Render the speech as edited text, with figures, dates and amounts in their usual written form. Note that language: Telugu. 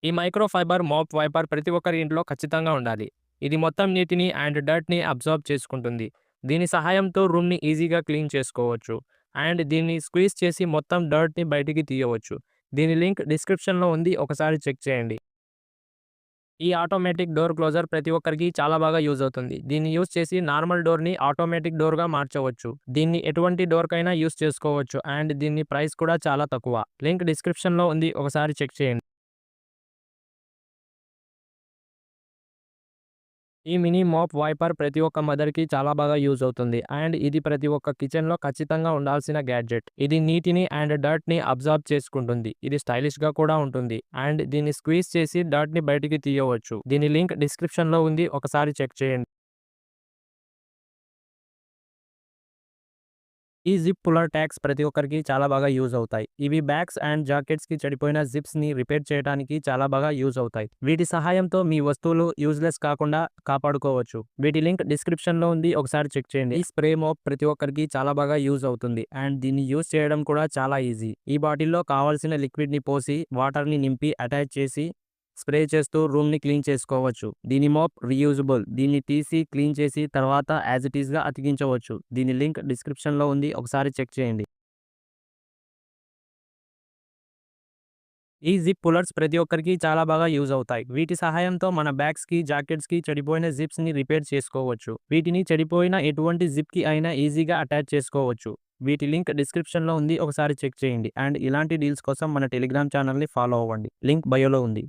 ఈ మైక్రో ఫైబర్ మాప్ వైపర్ ప్రతి ఒక్కరి ఇంట్లో ఖచ్చితంగా ఉండాలి. ఇది మొత్తం నీటిని అండ్ డర్ట్‌ని అబ్జార్బ్ చేసుకుంటుంది. దీని సహాయంతో రూమ్‌ని ఈజీగా క్లీన్ చేసుకోవచ్చు. అండ్ దీన్ని స్క్వీజ్ చేసి మొత్తం డర్ట్‌ని బయటికి తీయవచ్చు. దీని లింక్ డిస్క్రిప్షన్‌లో ఉంది. ఒకసారి చెక్ చేయండి. ఈ ఆటోమేటిక్ డోర్ క్లోజర్ ప్రతి ఒక్కరికి చాలా బాగా యూజ్ అవుతుంది. దీన్ని యూజ్ చేసి నార్మల్ డోర్‌ని ఆటోమేటిక్ డోర్‌గా మార్చవచ్చు. దీన్ని ఎటువంటి డోర్‌కైనా యూజ్ చేసుకోవచ్చు. అండ్ దీని ప్రైస్ కూడా చాలా తక్కువ. లింక్ డిస్క్రిప్షన్‌లో ఉంది. ఒకసారి చెక్ చేయండి. ఈ మినీ మాప్ వైపర్ ప్రతి ఒక్క మదర్‌కి చాలా బాగా యూజ్ అవుతుంది. అండ్ ఇది ప్రతి ఒక్క కిచెన్‌లో ఖచ్చితంగా ఉండాల్సిన గ్యాడ్జెట్. ఇది నీటిని అండ్ డర్ట్‌ని అబ్జార్బ్ చేసుకుంటుంది. ఇది స్టైలిష్‌గా కూడా ఉంటుంది. అండ్ దీన్ని స్క్వీజ్ చేసి డర్ట్‌ని బయటికి తీయవచ్చు. దీని లింక్ డిస్క్రిప్షన్‌లో ఉంది. ఒకసారి చెక్ చేయండి. ఈ జిప్ పుల్లర్ ట్యాగ్స్ ప్రతి ఒక్కరికి చాలా బాగా యూజ్ అవుతాయి. ఇవి బ్యాగ్స్ అండ్ జాకెట్స్‌కి చెడిపోయిన జిప్స్‌ని రిపేర్ చేయడానికి చాలా బాగా యూజ్ అవుతాయి. వీటి సహాయంతో మీ వస్తువులు యూజ్‌లెస్ కాకుండా కాపాడుకోవచ్చు. వీటి లింక్ డిస్క్రిప్షన్‌లో ఉంది. ఒకసారి చెక్ చేయండి. ఈ స్ప్రే మోప్ ప్రతి ఒక్కరికి చాలా బాగా యూజ్ అవుతుంది. అండ్ దీన్ని యూజ్ చేయడం కూడా చాలా ఈజీ. ఈ బాటిల్‌లో కావాల్సిన లిక్విడ్‌ని పోసి వాటర్‌ని నింపి అటాచ్ చేసి స్ప్రే చేస్తూ రూమ్‌ని క్లీన్ చేసుకోవచ్చు. దీని మోప్ రీయూజబుల్. దీన్ని తీసి క్లీన్ చేసి తర్వాత యాజ్ ఇట్ ఈస్‌గా అతికించవచ్చు. దీని లింక్ డిస్క్రిప్షన్‌లో ఉంది. ఒకసారి చెక్ చేయండి. ఈ జిప్ పుల్లర్స్ ప్రతి ఒక్కరికి చాలా బాగా యూజ్ అవుతాయి. వీటి సహాయంతో మన బ్యాగ్స్‌కి, జాకెట్స్‌కి చెడిపోయిన జిప్స్‌ని రిపేర్ చేసుకోవచ్చు. వీటిని చెడిపోయిన ఎటువంటి జిప్‌కి అయినా ఈజీగా అటాచ్ చేసుకోవచ్చు. వీటి లింక్ డిస్క్రిప్షన్‌లో ఉంది. ఒకసారి చెక్ చేయండి. అండ్ ఇలాంటి డీల్స్ కోసం మన టెలిగ్రామ్ ఛానల్‌ని ఫాలో అవ్వండి. లింక్ బయోలో ఉంది.